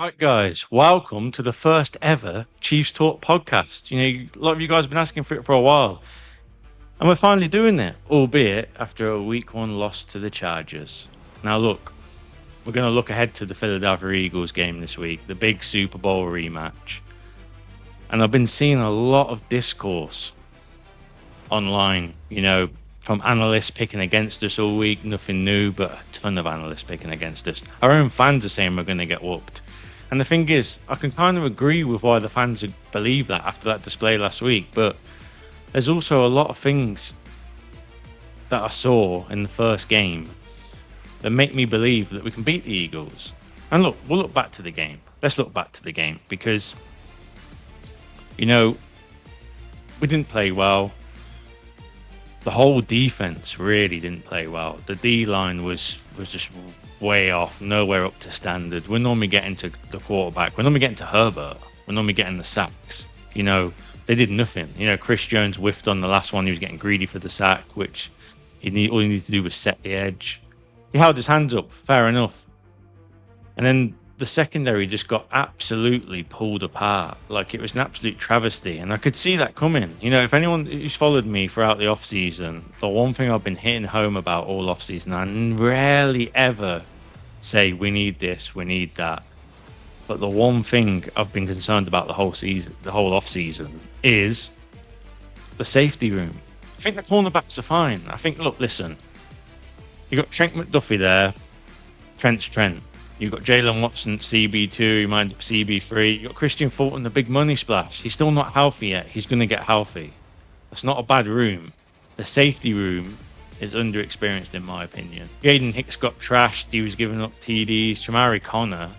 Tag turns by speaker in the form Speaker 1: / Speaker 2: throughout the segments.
Speaker 1: Right, guys, welcome to the first ever Chiefs Talk podcast. A lot of you guys have been asking for it for a while, and we're finally doing it, albeit after a week one loss to the Chargers. Now, look, we're going to look ahead to the Philadelphia Eagles game this week, the big Super Bowl rematch. And I've been seeing a lot of discourse online, from analysts picking against us all week, nothing new, but a ton of analysts picking against us. Our own fans are saying we're going to get whooped. And the thing is, I can kind of agree with why the fans believe that after that display last week, but there's also a lot of things that I saw in the first game that make me believe that we can beat the Eagles. And look, we'll look back to the game. Let's look back to the game because, we didn't play well. The whole defense really didn't play well. The D line was just way off, nowhere up to standard. We're normally getting to the quarterback. We're normally getting to Herbert. We're normally getting the sacks. They did nothing. Chris Jones whiffed on the last one. He was getting greedy for the sack, which all he needed to do was set the edge. He held his hands up, fair enough. And then the secondary just got absolutely pulled apart. Like, it was an absolute travesty. And I could see that coming. If anyone who's followed me throughout the off-season, the one thing I've been hitting home about all off-season, I rarely ever say we need this, we need that. But the one thing I've been concerned about the whole season, the whole off-season, is the safety room. I think the cornerbacks are fine. I think, look, listen, you got Trent McDuffie there. Trent's Trent. You've got Jalen Watson, CB2, you might CB3. You've got Christian Fulton, the big money splash. He's still not healthy yet. He's going to get healthy. That's not a bad room. The safety room is underexperienced, in my opinion. Jaden Hicks got trashed. He was giving up TDs. Chamari Connor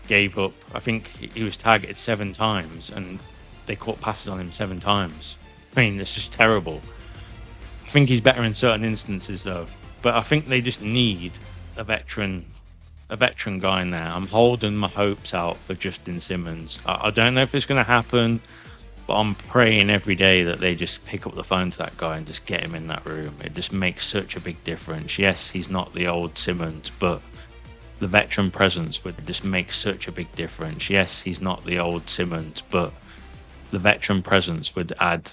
Speaker 1: gave up. I think he was targeted 7 times, and they caught passes on him 7 times. I mean, it's just terrible. I think he's better in certain instances, though. But I think they just need a veteran guy in there. I'm holding my hopes out for Justin Simmons. I don't know if it's going to happen, but I'm praying every day that they just pick up the phone to that guy and just get him in that room. It just makes such a big difference. Yes, he's not the old Simmons, but the veteran presence would just make such a big difference. Yes, he's not the old Simmons, but the veteran presence would add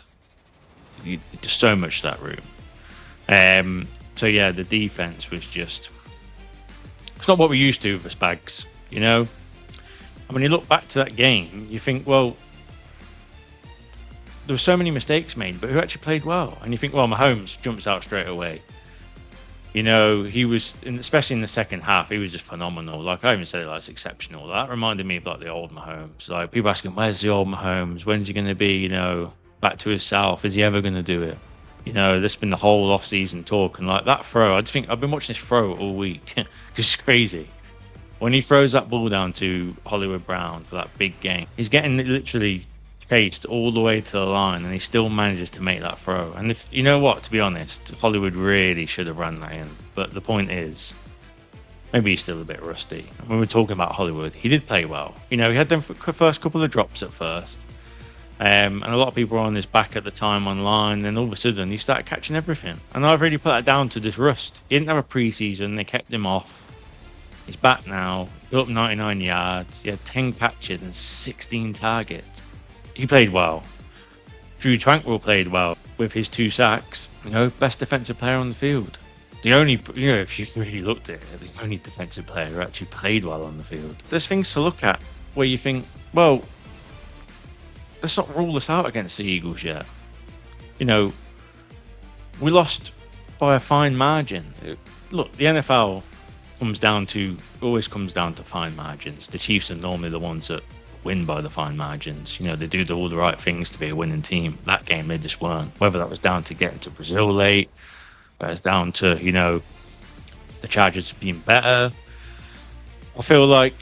Speaker 1: just so much to that room. So yeah, the defense was just... It's not what we used to with the Spags, And when you look back to that game, you think, well, there were so many mistakes made, but who actually played well? And you think, well, Mahomes jumps out straight away. He was, especially in the second half, he was just phenomenal. Like, I even said it like it's exceptional. That reminded me of like the old Mahomes. Like, people asking, where's the old Mahomes? When's he going to be, back to himself? Is he ever going to do it? This has been the whole off-season talk, and like that throw, I just think I've been watching this throw all week because it's crazy. When he throws that ball down to Hollywood Brown for that big game, he's getting literally chased all the way to the line, and he still manages to make that throw. And if you know what, to be honest, Hollywood really should have run that in. But the point is, maybe he's still a bit rusty. When we're talking about Hollywood, he did play well. He had them first couple of drops at first. And a lot of people were on his back at the time online, and all of a sudden he started catching everything. And I've really put that down to just rust. He didn't have a preseason, they kept him off. He's back now, he got up 99 yards, he had 10 catches and 16 targets. He played well. Drew Tranquil played well with his 2 sacks. Best defensive player on the field. The only, if you really looked at it, the only defensive player who actually played well on the field. There's things to look at where you think, well, let's not rule this out against the Eagles yet. We lost by a fine margin. Look, the NFL always comes down to fine margins. The Chiefs are normally the ones that win by the fine margins. They do all the right things to be a winning team. That game, they just weren't. Whether that was down to getting to Brazil late, whether it's down to, the Chargers being better. I feel like,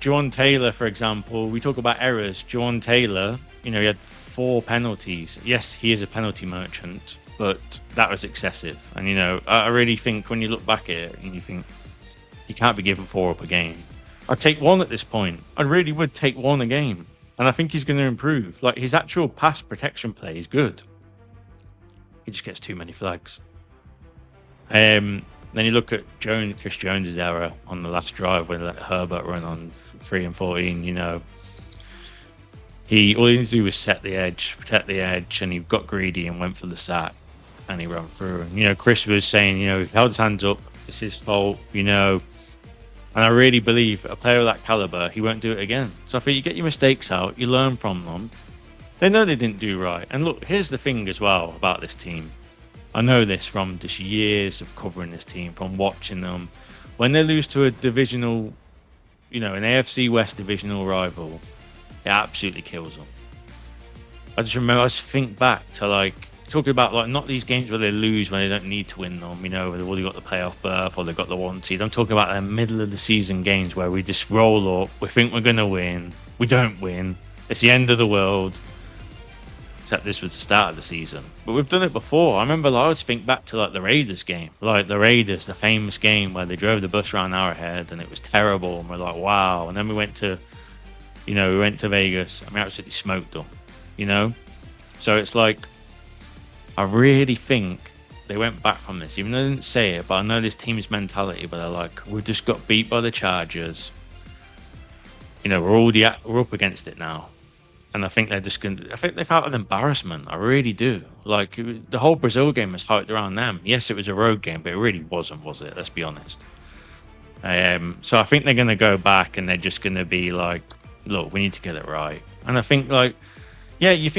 Speaker 1: Jawaan Taylor, for example, we talk about errors. Jawaan Taylor, he had 4 penalties. Yes, he is a penalty merchant, but that was excessive. And, I really think when you look back at it and you think he can't be given 4 up a game. I'd take 1 at this point. I really would take 1 a game. And I think he's going to improve. Like, his actual pass protection play is good. He just gets too many flags. Then you look at Chris Jones's error on the last drive when he let Herbert run on 3 and 14. You know, all he needed to do was set the edge, protect the edge, and he got greedy and went for the sack, and he ran through. And you know, Chris was saying, you know, he held his hands up. It's his fault, you know. And I really believe a player of that caliber, he won't do it again. So I think you get your mistakes out, you learn from them. They know they didn't do right. And look, here's the thing as well about this team. I know this from just years of covering this team, from watching them. When they lose to a divisional, you know, an AFC West divisional rival, it absolutely kills them. I just think back to like, talking about like not these games where they lose when they don't need to win them, you know, where they've already got the playoff berth or they've got the 1 seed. I'm talking about the middle of the season games where we just roll up, we think we're going to win, we don't win, it's the end of the world. Except this was the start of the season. But we've done it before. I remember I always think back to like the Raiders game. Like the Raiders, the famous game where they drove the bus around Arrowhead and it was terrible and we're like, wow. And then we went to Vegas and we absolutely smoked them, you know? So it's like, I really think they went back from this, even though they didn't say it, but I know this team's mentality, but they're like, we just got beat by the Chargers. You know, we're up against it now. And I think I think they felt an embarrassment. I really do. Like, the whole Brazil game was hyped around them. Yes, it was a road game, but it really wasn't, was it? Let's be honest. So I think they're going to go back and they're just going to be like, look, we need to get it right. And I think, like, yeah, you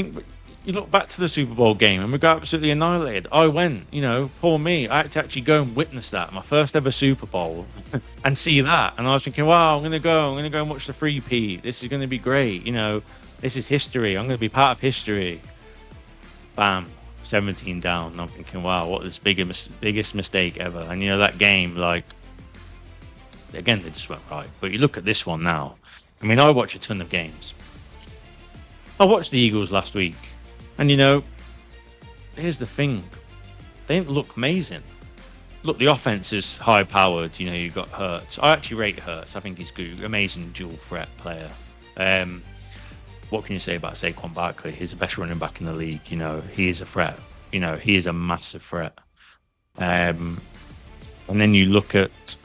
Speaker 1: look back to the Super Bowl game and we got absolutely annihilated. I went, you know, poor me. I had to actually go and witness that, my first ever Super Bowl, and see that. And I was thinking, wow, I'm going to go and watch the 3P. This is going to be great. You know, this is history. I'm going to be part of history. Bam, 17 down. And I'm thinking, wow, what is biggest mistake ever? And, you know, that game, like, again, they just went right. But you look at this one now. I mean, I watch a ton of games. I watched the Eagles last week. And, you know, here's the thing. They didn't look amazing. Look, the offense is high-powered. You know, you got Hurts. I actually rate Hurts. I think he's good. Amazing dual-threat player. What can you say about Saquon Barkley? He's the best running back in the league. You know, he is a threat. You know, he is a massive threat. And then you look at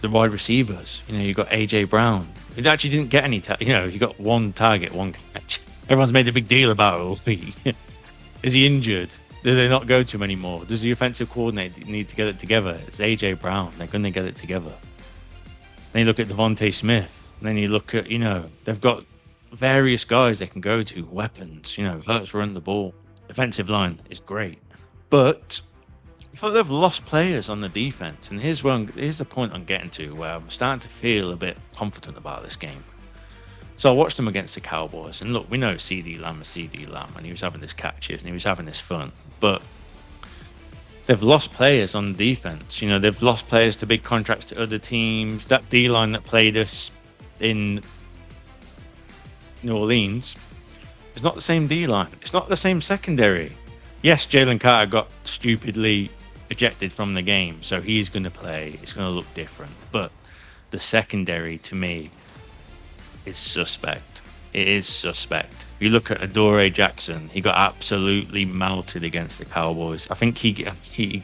Speaker 1: the wide receivers. You know, you got A.J. Brown. He actually didn't get any, you know, he got one target, one catch. Everyone's made a big deal about it all week. Is he injured? Do they not go to him anymore? Does the offensive coordinator need to get it together? It's A.J. Brown. They're going to get it together. Then you look at Devontae Smith. And then you look at, you know, they've got various guys they can go to, weapons. You know, Hurts run the ball. Defensive line is great. But I thought they've lost players on the defense. And here's the point I'm getting to where I'm starting to feel a bit confident about this game. So I watched them against the Cowboys, and look, we know CD Lamb is CD Lamb, and he was having his catches, and he was having his fun. But they've lost players on defense. You know, they've lost players to big contracts to other teams. That D-line that played us in New Orleans is not the same D-line. It's not the same secondary. Yes, Jalen Carter got stupidly ejected from the game, so he's going to play. It's going to look different. But the secondary, to me, is suspect. It is suspect. If you look at Adoree Jackson, he got absolutely melted against the Cowboys. I think he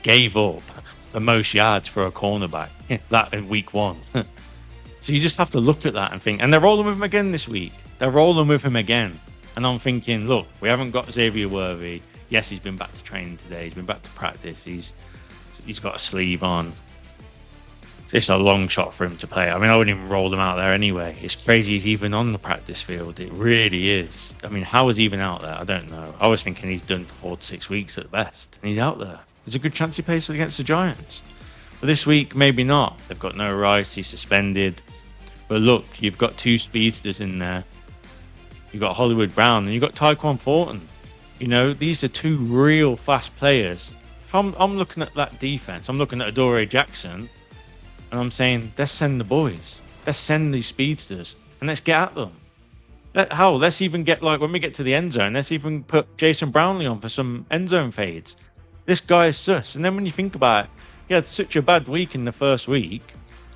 Speaker 1: gave up the most yards for a cornerback that in week 1. So you just have to look at that and think, and they're rolling with him again this week. They're rolling with him again. And I'm thinking, look, we haven't got Xavier Worthy. Yes, he's been back to training today. He's been back to practice. He's got a sleeve on. It's a long shot for him to play. I mean, I wouldn't even roll him out there anyway. It's crazy he's even on the practice field. It really is. I mean, how is he even out there? I don't know. I was thinking he's done for 4 to 6 weeks at best. And he's out there. There's a good chance he plays against the Giants. But this week, maybe not. They've got no Rice. He's suspended. But look, you've got 2 speedsters in there. You've got Hollywood Brown and you've got Tyquan Thornton. You know, these are 2 real fast players. If I'm looking at that defense, I'm looking at Adoree Jackson. And I'm saying, let's send the boys. Let's send these speedsters. And let's get at them. Let's even get, like, when we get to the end zone, let's even put Jason Brownlee on for some end zone fades. This guy is sus. And then when you think about it, he had such a bad week in the first week.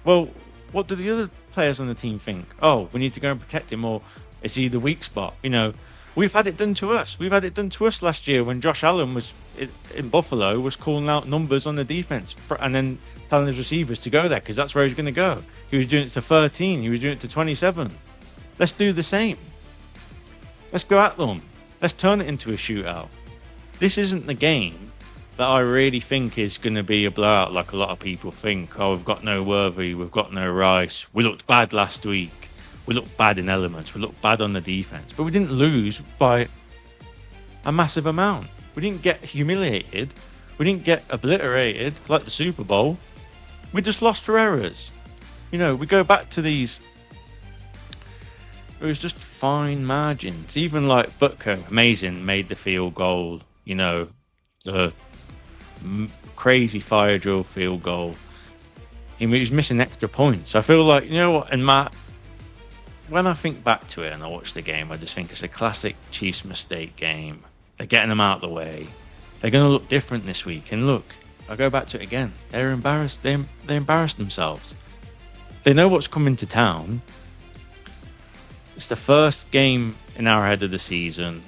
Speaker 1: Well, what do the other players on the team think? Oh, we need to go and protect him, or is he the weak spot? You know, we've had it done to us. We've had it done to us last year when Josh Allen was in Buffalo was calling out numbers on the defense and then telling his receivers to go there because that's where he's going to go. He was doing it to 13. He was doing it to 27. Let's do the same. Let's go at them. Let's turn it into a shootout. This isn't the game that I really think is going to be a blowout like a lot of people think. Oh, we've got no Worthy, we've got no Rice. We looked bad last week. We looked bad in elements. We looked bad on the defense. But we didn't lose by a massive amount. We didn't get humiliated. We didn't get obliterated like the Super Bowl. We just lost for errors. You know, we go back to these. It was just fine margins. Even like Butker, amazing, made the field goal. You know, the crazy fire drill field goal. He was missing extra points. I feel like, you know what, and Matt, when I think back to it and I watch the game, I just think it's a classic Chiefs mistake game. They're getting them out of the way. They're going to look different this week. And look, I go back to it again. They're embarrassed. They embarrassed themselves. They know what's coming to town. It's the first game in our head of the season.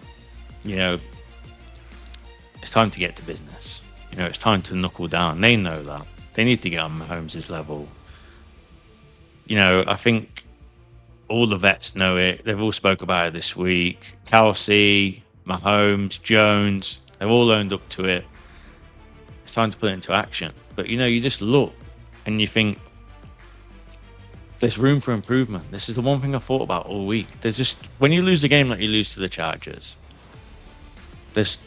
Speaker 1: You know, it's time to get to business. You know, it's time to knuckle down. They know that. They need to get on Mahomes' level. You know, I think all the vets know it. They've all spoke about it this week. Kelsey, Mahomes, Jones, they've all owned up to it. It's time to put it into action. But, you know, you just look and you think there's room for improvement. This is the one thing I thought about all week. There's just, when you lose a game like you lose to the Chargers, there's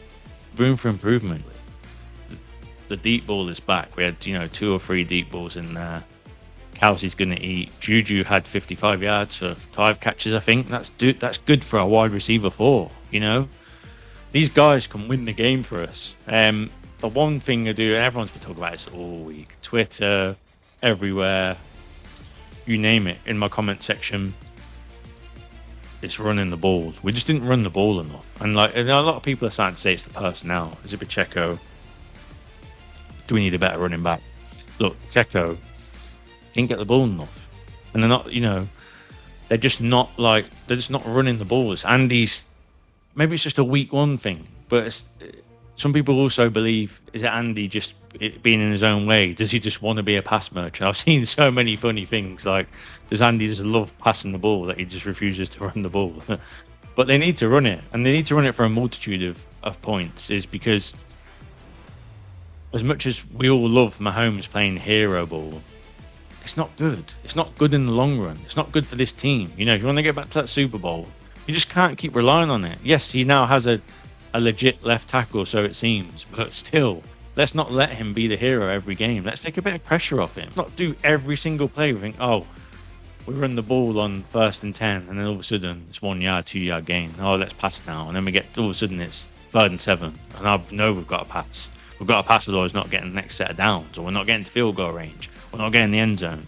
Speaker 1: room for improvement. The deep ball is back. We had, you know, 2 or 3 deep balls in there. Kelsey's going to eat. Juju had 55 yards for 5 catches, I think. That's good for a wide receiver 4, you know. These guys can win the game for us. The one thing I do, everyone's been talking about this all week. Twitter, everywhere, you name it, in my comment section, it's running the ball. We just didn't run the ball enough. And like, a lot of people are starting to say it's the personnel. Is it Pacheco? Do we need a better running back? Look, Pacheco didn't get the ball enough. And they're not, you know, they're just not running the ball. It's Andy's, maybe it's just a week 1 thing, but some people also believe, is it Andy just being in his own way? Does he just want to be a pass merchant? I've seen so many funny things, like, does Andy just love passing the ball that he just refuses to run the ball? But they need to run it, and they need to run it for a multitude of points, is because as much as we all love Mahomes playing hero ball, it's not good. It's not good in the long run. It's not good for this team. You know, if you want to get back to that Super Bowl, you just can't keep relying on it. Yes, he now has a legit left tackle, so it seems, but still, let's not let him be the hero every game. Let's take a bit of pressure off him. Let's not do every single play. We think, oh, we run the ball on 1st and 10, and then all of a sudden it's 1 yard, 2 yard gain. Oh, let's pass now. And then we get, all of a sudden it's 3rd and 7, and I know we've got to pass. We've got to pass, otherwise not getting the next set of downs, or we're not getting to field goal range. We're not getting the end zone.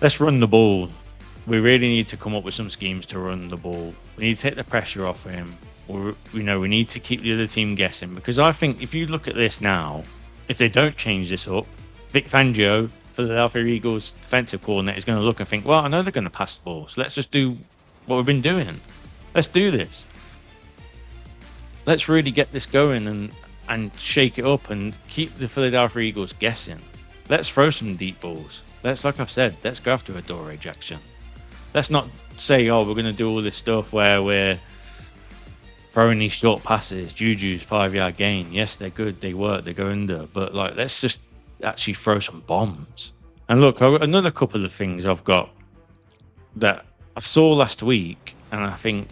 Speaker 1: Let's run the ball. We really need to come up with some schemes to run the ball. We need to take the pressure off him. Or, you know, we need to keep the other team guessing. Because I think if you look at this now, if they don't change this up, Vic Fangio, Philadelphia Eagles defensive coordinator, is going to look and think, well, I know they're going to pass the ball, so let's just do what we've been doing. Let's do this. Let's really get this going and shake it up and keep the Philadelphia Eagles guessing. Let's throw some deep balls. Let's, like I've said, let's go after Adoree Jackson. Let's not say, oh, we're going to do all this stuff where we're throwing these short passes, Juju's 5 yard gain. Yes, they're good, they work, they go under, but like, let's just actually throw some bombs. And look, another couple of things I've got that I saw last week, and I think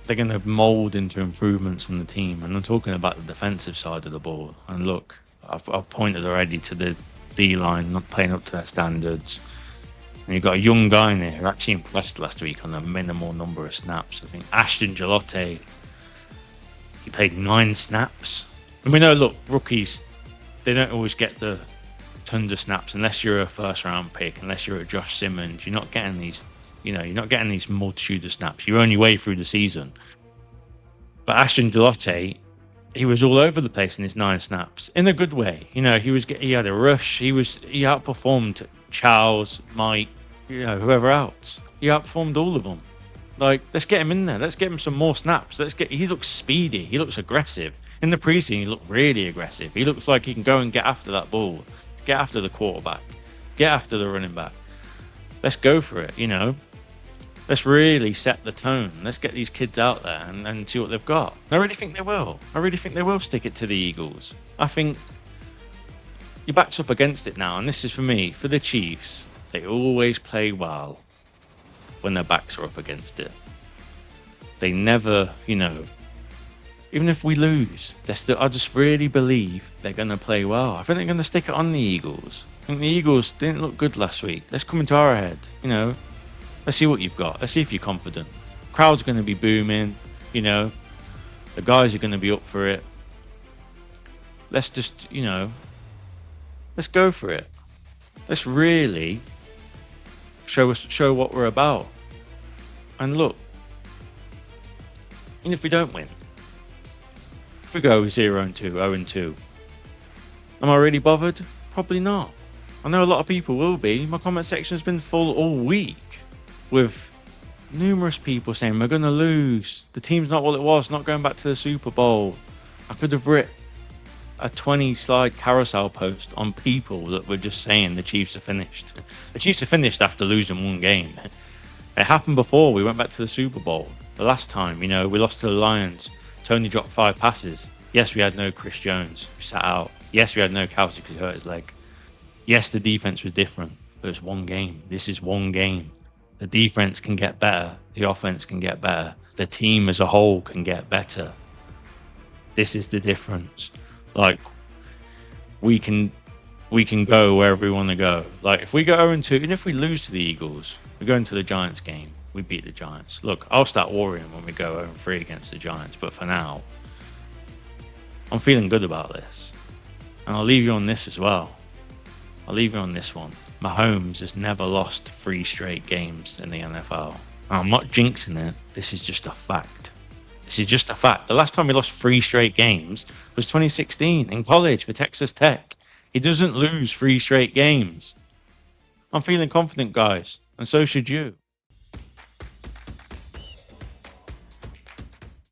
Speaker 1: they're going to mould into improvements from the team. And I'm talking about the defensive side of the ball. And look, I've pointed already to the D-line not playing up to their standards. And you've got a young guy in there who actually impressed last week on a minimal number of snaps. I think Ashton Gillotte, he played 9 snaps. And we know, look, rookies, they don't always get the tons of snaps unless you're a first-round pick, unless you're a Josh Simmons. You're not getting these, you know, you're not getting these multitude of snaps. You're only way through the season. But Ashton Gillotte, he was all over the place in his 9 snaps in a good way. You know, he had a rush. He outperformed Charles, Mike, you know, whoever else. He outperformed all of them. Like, let's get him in there. Let's get him some more snaps. He looks speedy. He looks aggressive. In the preseason, he looked really aggressive. He looks like he can go and get after that ball, get after the quarterback, get after the running back. Let's go for it, you know. Let's really set the tone. Let's get these kids out there and see what they've got. And I really think they will. I really think they will stick it to the Eagles. I think your back's up against it now, and this is for me, for the Chiefs. They always play well when their backs are up against it. They never, you know, even if we lose, I just really believe they're going to play well. I think they're going to stick it on the Eagles. I think the Eagles didn't look good last week. Let's come into our head, you know. Let's see what you've got. Let's see if you're confident. Crowd's going to be booming, you know. The guys are going to be up for it. Let's just, you know, let's go for it. Let's really show what we're about. And look, even if we don't win, if we go 0-2, 0-2, am I really bothered? Probably not. I know a lot of people will be. My comment section has been full all week with numerous people saying we're going to lose. The team's not what it was, not going back to the Super Bowl. I could have written a 20-slide carousel post on people that were just saying the Chiefs are finished. The Chiefs are finished after losing one game. It happened before we went back to the Super Bowl. The last time, you know, we lost to the Lions. Tony dropped 5 passes. Yes, we had no Chris Jones, who sat out. Yes, we had no Kelsey because he hurt his leg. Yes, the defense was different, but it's one game. This is one game. The defense can get better. The offense can get better. The team as a whole can get better. This is the difference. Like, we can go wherever we want to go. Like, if we go 0-2, even if we lose to the Eagles, we go into the Giants game, we beat the Giants. Look, I'll start worrying when we go 0-3 against the Giants, but for now, I'm feeling good about this. And I'll leave you on this as well. I'll leave you on this one. Mahomes has never lost 3 straight games in the NFL. I'm not jinxing it. This is just a fact. This is just a fact. The last time we lost 3 straight games was 2016 in college for Texas Tech. He doesn't lose 3 straight games. I'm feeling confident, guys, and so should you.